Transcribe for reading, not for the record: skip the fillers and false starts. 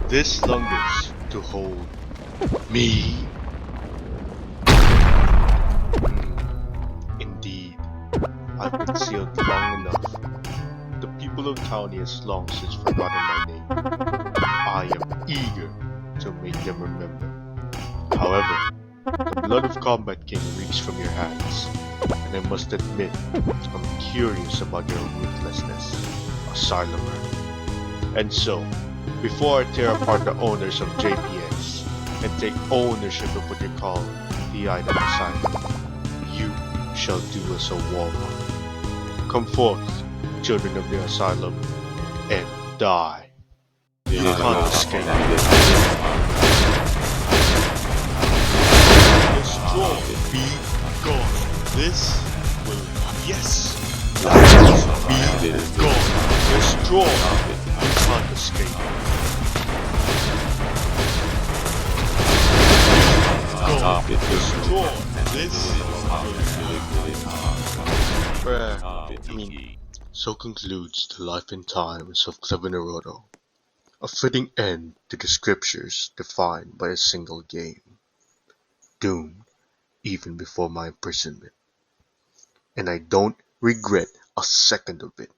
This longest to hold me. Indeed, I've been sealed long enough. The people of Townie has long since forgotten my name. I am eager to make them remember. However, the blood of Combat King reeks from your hands, and I must admit, I'm curious about your ruthlessness, Asylumer. And so, before I tear apart the owners of JPS and take ownership of what you call the item asylum, you shall do us a warm-up. Come forth, children of the asylum, and die. You can't escape. Destroy, be gone. This will, yes, be gone. Destroy, you can't escape. Destroy, this so concludes the life and times of Clevenarodo, a fitting end to the scriptures defined by a single game, doomed even before my imprisonment, and I don't regret a second of it.